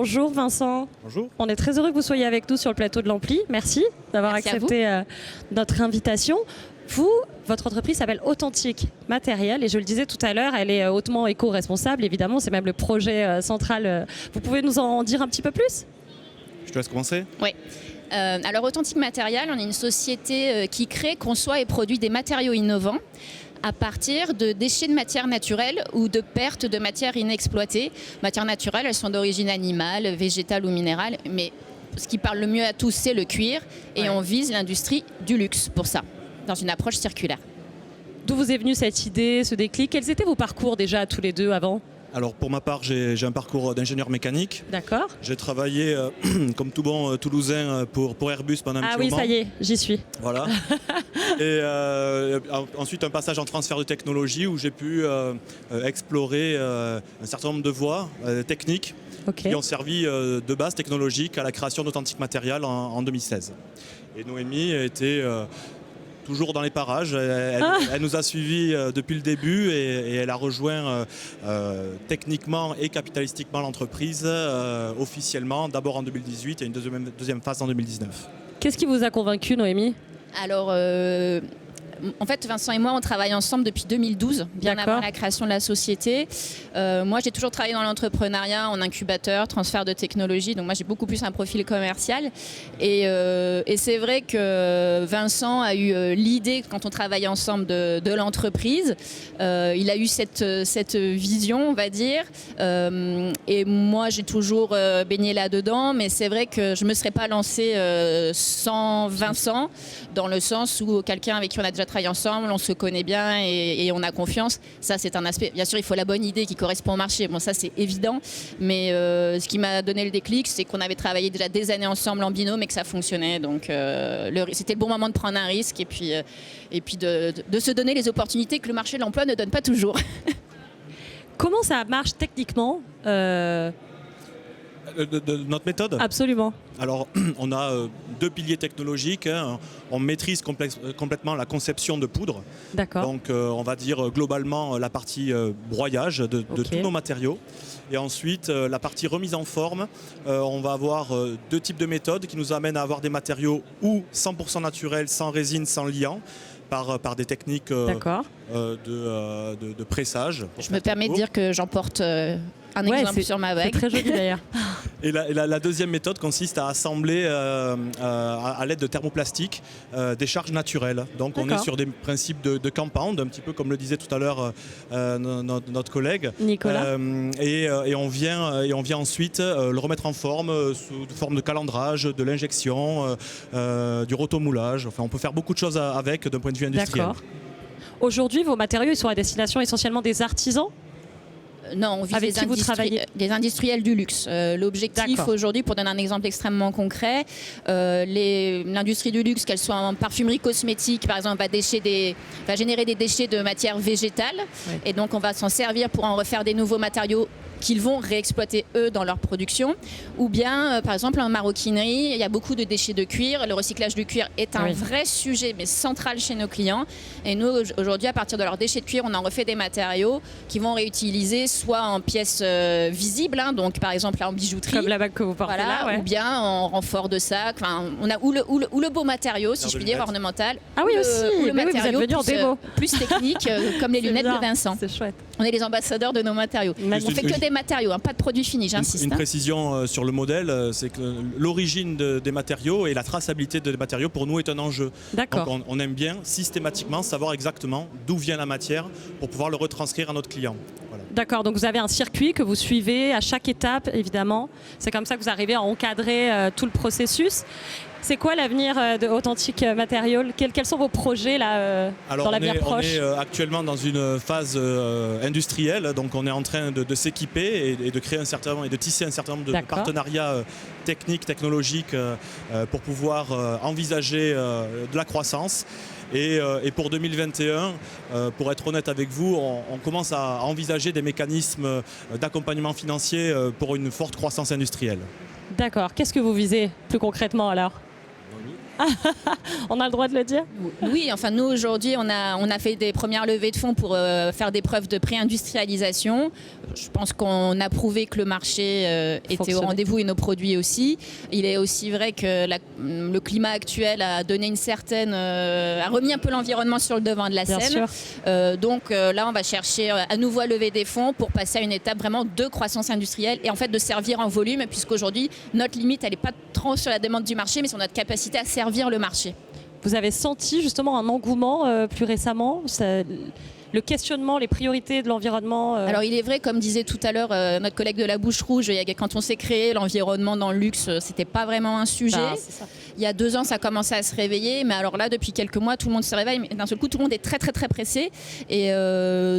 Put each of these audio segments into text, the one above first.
Bonjour Vincent. Bonjour. On est très heureux que vous soyez avec nous sur le plateau de l'Ampli. Merci d'avoir accepté notre invitation. Votre entreprise s'appelle Authentique Matériel et je le disais tout à l'heure, elle est hautement éco-responsable, évidemment, c'est même le projet central. Vous pouvez nous en dire un petit peu plus ? Je te laisse commencer. Oui. Alors Authentique Matériel, on est une société qui crée, conçoit et produit des matériaux innovants à partir de déchets de matières naturelles ou de pertes de matières inexploitées. Matières naturelles, elles sont d'origine animale, végétale ou minérale, mais ce qui parle le mieux à tous, c'est le cuir et on vise l'industrie du luxe pour ça, dans une approche circulaire. D'où vous est venue cette idée, ce déclic ? Quels étaient vos parcours déjà tous les deux avant ? Alors pour ma part, j'ai un parcours d'ingénieur mécanique. D'accord. J'ai travaillé comme tout bon Toulousain pour Airbus pendant un petit moment. Ah oui, ça y est, j'y suis. Voilà. Et ensuite un passage en transfert de technologie où j'ai pu explorer un certain nombre de voies techniques qui ont servi de base technologique à la création d'Authentique Matériel en 2016. Et Noémie était toujours dans les parages, elle nous a suivis depuis le début et elle a rejoint techniquement et capitalistiquement l'entreprise officiellement, d'abord en 2018 et une deuxième phase en 2019. Qu'est-ce qui vous a convaincu, Noémie ? Alors, en fait, Vincent et moi, on travaille ensemble depuis 2012, bien avant la création de la société. Moi, j'ai toujours travaillé dans l'entrepreneuriat, en incubateur, transfert de technologie. Donc moi, j'ai beaucoup plus un profil commercial. Et c'est vrai que Vincent a eu l'idée, quand on travaillait ensemble, de l'entreprise. Il a eu cette vision, on va dire. Et moi, j'ai toujours baigné là-dedans. Mais c'est vrai que je ne me serais pas lancée sans Vincent, dans le sens où quelqu'un avec qui on a déjà travaillé ensemble, on se connaît bien et on a confiance. Ça, c'est un aspect. Bien sûr, il faut la bonne idée qui correspond au marché. Bon, ça, c'est évident. Mais ce qui m'a donné le déclic, c'est qu'on avait travaillé déjà des années ensemble en binôme et que ça fonctionnait. Donc, c'était le bon moment de prendre un risque et puis de se donner les opportunités que le marché de l'emploi ne donne pas toujours. Comment ça marche techniquement de notre méthode ? Absolument. Alors, on a deux piliers technologiques. On maîtrise complètement la conception de poudre. D'accord. Donc, on va dire globalement la partie broyage de tous nos matériaux. Et ensuite, la partie remise en forme. On va avoir deux types de méthodes qui nous amènent à avoir des matériaux ou 100% naturels, sans résine, sans liant, par des techniques de pressage. Je me permets de dire que j'emporte un exemple sur ma bague. C'est très joli d'ailleurs. Et la deuxième méthode consiste à assembler à l'aide de thermoplastique des charges naturelles. Donc on est sur des principes de compound, un petit peu comme le disait tout à l'heure notre collègue. Nicolas. Et on vient ensuite le remettre en forme sous forme de calendrage, de l'injection, du rotomoulage. Enfin, on peut faire beaucoup de choses avec d'un point de vue industriel. D'accord. Aujourd'hui, vos matériaux ils sont à destination essentiellement des artisans ? Non, on vise des industriels du luxe. L'objectif aujourd'hui, pour donner un exemple extrêmement concret, l'industrie du luxe, qu'elle soit en parfumerie cosmétique, par exemple, va générer des déchets de matière végétale. Oui. Et donc, on va s'en servir pour en refaire des nouveaux matériaux qu'ils vont réexploiter eux dans leur production. Ou bien, par exemple, en maroquinerie, il y a beaucoup de déchets de cuir. Le recyclage du cuir est un vrai sujet, mais central chez nos clients. Et nous, aujourd'hui, à partir de leurs déchets de cuir, on en refait des matériaux qui vont réutiliser soit en pièces visibles, donc par exemple là, en bijouterie. Comme la bague que vous portez là, ou bien en renfort de sac. Enfin, on a ou le beau matériau, si je puis dire, ornemental. Ah oui, aussi. Ou le matériau vous êtes en démo. Plus technique, comme les lunettes de Vincent. C'est chouette. On est les ambassadeurs de nos matériaux. On fait que des matériaux, pas de produits finis, j'insiste. Une précision sur le modèle, c'est que l'origine des matériaux et la traçabilité des matériaux pour nous est un enjeu. D'accord. Donc on aime bien systématiquement savoir exactement d'où vient la matière pour pouvoir le retranscrire à notre client. Voilà. D'accord, donc vous avez un circuit que vous suivez à chaque étape, évidemment. C'est comme ça que vous arrivez à encadrer tout le processus. C'est quoi l'avenir de Authentique Matériel ? Quels sont vos projets là, dans l'avenir proche ? On est actuellement dans une phase industrielle, donc on est en train de s'équiper et de créer et de tisser un certain nombre de partenariats techniques, technologiques pour pouvoir envisager de la croissance. Et pour 2021, pour être honnête avec vous, on commence à envisager des mécanismes d'accompagnement financier pour une forte croissance industrielle. D'accord. Qu'est-ce que vous visez plus concrètement alors ? On a le droit de le dire ? Oui, enfin nous aujourd'hui on a fait des premières levées de fonds pour faire des preuves de pré-industrialisation. je pense qu'on a prouvé que le marché était au rendez-vous et nos produits aussi. Il est aussi vrai que le climat actuel a donné une certaine, a remis un peu l'environnement sur le devant de la scène. Donc là, on va chercher à nouveau à lever des fonds pour passer à une étape vraiment de croissance industrielle et en fait de servir en volume, puisqu'aujourd'hui notre limite, elle n'est pas trop sur la demande du marché, mais sur notre capacité à servir le marché. Vous avez senti justement un engouement plus récemment, le questionnement, les priorités de l'environnement Alors il est vrai, comme disait tout à l'heure notre collègue de la Bouche Rouge, quand on s'est créé, l'environnement dans le luxe, c'était pas vraiment un sujet. Il y a 2 ans, ça commençait à se réveiller, mais alors là, depuis quelques mois, tout le monde se réveille, mais d'un seul coup, tout le monde est très très très pressé. Et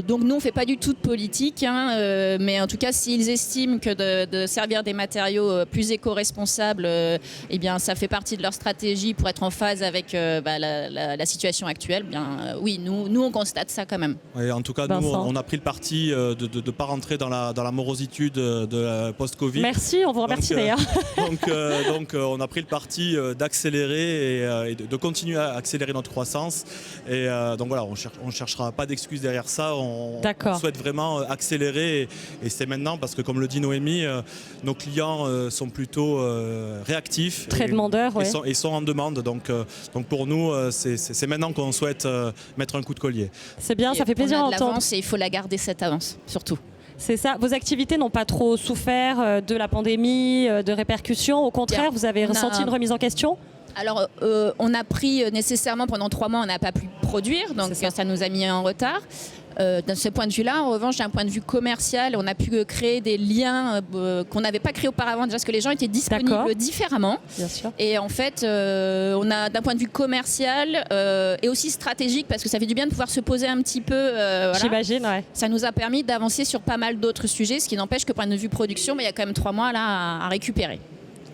donc nous, on fait pas du tout de politique, mais en tout cas, s'ils estiment que de servir des matériaux plus éco-responsables, eh bien, ça fait partie de leur stratégie pour être en phase avec la situation actuelle, bien oui, nous on constate ça quand même. Et en tout cas, nous, on a pris le parti de ne pas rentrer dans la morositude de post-Covid. Merci, on vous remercie d'ailleurs. Donc, on a pris le parti d'accélérer et de continuer à accélérer notre croissance. Et donc voilà, on ne cherchera pas d'excuses derrière ça. On souhaite vraiment accélérer. Et c'est maintenant, parce que comme le dit Noémie, nos clients sont plutôt réactifs. Très demandeurs, et sont en demande. Donc pour nous, c'est maintenant qu'on souhaite mettre un coup de collier. C'est bien, ça fait plaisir à entendre. Et il faut la garder, cette avance, surtout. C'est ça. Vos activités n'ont pas trop souffert de la pandémie, de répercussions. Au contraire, vous avez ressenti une remise en question ? Alors, on a pris nécessairement pendant 3 mois, on n'a pas pu produire, donc ça nous a mis en retard. De ce point de vue-là, en revanche, d'un point de vue commercial, on a pu créer des liens qu'on n'avait pas créés auparavant, déjà parce que les gens étaient disponibles différemment. Bien sûr. Et en fait, on a d'un point de vue commercial et aussi stratégique, parce que ça fait du bien de pouvoir se poser un petit peu. J'imagine, ouais. Ça nous a permis d'avancer sur pas mal d'autres sujets, ce qui n'empêche que point de vue production, il y a quand même 3 mois là à récupérer.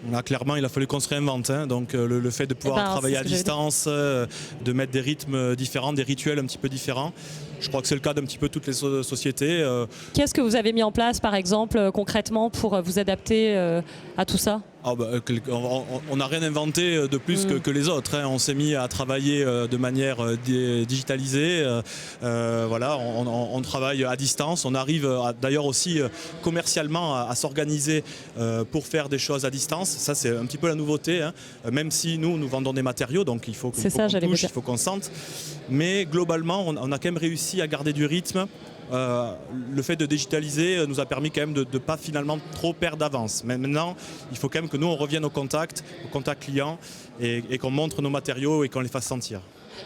Là, clairement, il a fallu qu'on se réinvente. Donc le fait de pouvoir travailler à distance, de mettre des rythmes différents, des rituels un petit peu différents. Je crois que c'est le cas d'un petit peu toutes les sociétés. Qu'est-ce que vous avez mis en place, par exemple, concrètement, pour vous adapter à tout ça ? On n'a rien inventé de plus que les autres. On s'est mis à travailler de manière digitalisée. On travaille à distance. On arrive d'ailleurs aussi commercialement à s'organiser pour faire des choses à distance. Ça, c'est un petit peu la nouveauté. Même si nous vendons des matériaux, donc il faut qu'on touche, il faut qu'on sente. Mais globalement, on a quand même réussi à garder du rythme. Le fait de digitaliser nous a permis quand même de ne pas finalement trop perdre d'avance. Mais maintenant, il faut quand même que nous on revienne au contact client et qu'on montre nos matériaux et qu'on les fasse sentir.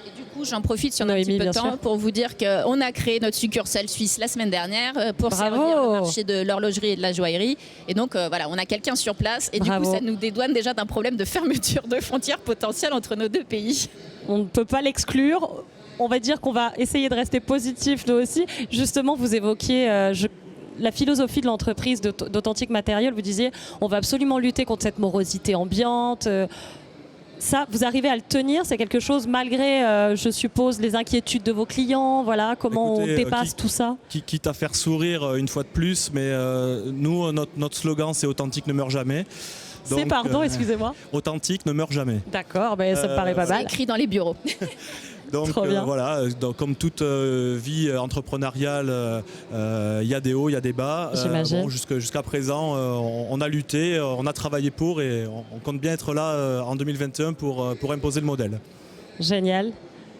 Et du coup, j'en profite sur notre petit peu de temps pour vous dire qu'on a créé notre succursale suisse la semaine dernière pour servir le marché de l'horlogerie et de la joaillerie. Et donc on a quelqu'un sur place et du coup ça nous dédouane déjà d'un problème de fermeture de frontières potentielles entre nos 2 pays. On ne peut pas l'exclure. On va dire qu'on va essayer de rester positif nous aussi. Justement, vous évoquiez la philosophie de l'entreprise d'Authentic Material. Vous disiez, on va absolument lutter contre cette morosité ambiante. Ça, vous arrivez à le tenir? C'est quelque chose malgré, je suppose, les inquiétudes de vos clients. Voilà, comment on dépasse tout ça? Quitte à faire sourire une fois de plus, mais nous, notre slogan, c'est Authentique ne meurt jamais. C'est excusez-moi. Authentique ne meurt jamais. D'accord, ça me paraît pas mal. C'est écrit dans les bureaux. Donc comme toute vie entrepreneuriale, il y a des hauts, il y a des bas. Jusqu'à présent, on a lutté, on a travaillé pour et on compte bien être là en 2021 pour imposer le modèle. Génial.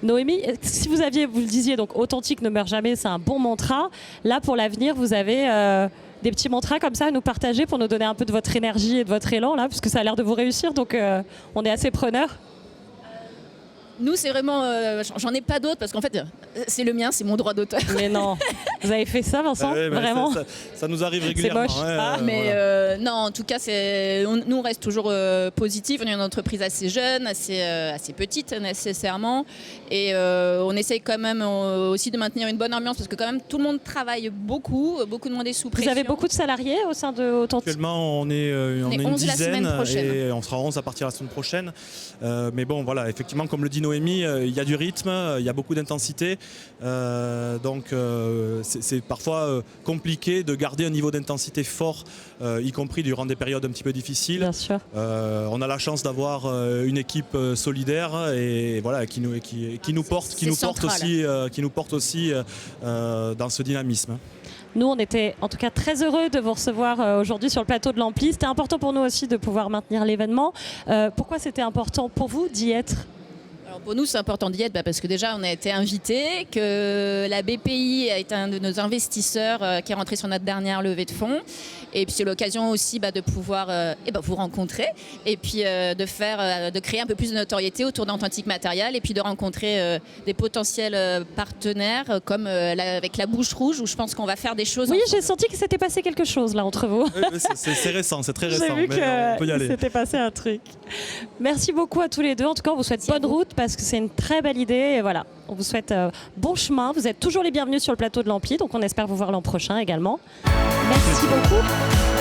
Noémie, si vous le disiez, donc authentique ne meurt jamais, c'est un bon mantra. Là, pour l'avenir, vous avez des petits mantras comme ça à nous partager pour nous donner un peu de votre énergie et de votre élan, là, parce que ça a l'air de vous réussir, donc on est assez preneurs. Nous, c'est vraiment... j'en ai pas d'autres parce qu'en fait, c'est le mien, c'est mon droit d'auteur. Mais non, vous avez fait ça, Vincent? Vraiment ça nous arrive régulièrement. C'est moche. Non, en tout cas, nous, on reste toujours positif. On est une entreprise assez jeune, assez petite nécessairement. Et on essaye quand même aussi de maintenir une bonne ambiance parce que quand même, tout le monde travaille beaucoup de monde est sous pression. Vous avez beaucoup de salariés au sein de Authentic? Actuellement, on est une dizaine et on sera 11 à partir de la semaine prochaine. Mais bon, voilà, effectivement, comme le dit Noémie, il y a du rythme, il y a beaucoup d'intensité. Donc c'est parfois compliqué de garder un niveau d'intensité fort, y compris durant des périodes un petit peu difficiles. Bien sûr. On a la chance d'avoir une équipe solidaire et voilà, qui nous porte aussi dans ce dynamisme. Nous, on était en tout cas très heureux de vous recevoir aujourd'hui sur le plateau de l'Ampli. C'était important pour nous aussi de pouvoir maintenir l'événement. Pourquoi c'était important pour vous d'y être ? Alors pour nous, c'est important d'y être parce que déjà, on a été invités, que la BPI est un de nos investisseurs qui est rentré sur notre dernière levée de fonds. Et puis c'est l'occasion aussi de pouvoir vous rencontrer et puis de créer un peu plus de notoriété autour d'Authentic Material et puis de rencontrer des potentiels partenaires comme avec la Bouche Rouge où je pense qu'on va faire des choses. Oui, j'ai senti qu'il s'était passé quelque chose là entre vous. Oui, c'est récent, c'est très récent. J'ai vu mais on peut y aller. s'était passé un truc. Merci beaucoup à tous les deux. En tout cas, on vous souhaite bonne route parce que c'est une très belle idée. Et voilà, on vous souhaite bon chemin. Vous êtes toujours les bienvenus sur le plateau de l'Ampli, donc on espère vous voir l'an prochain également. Merci beaucoup.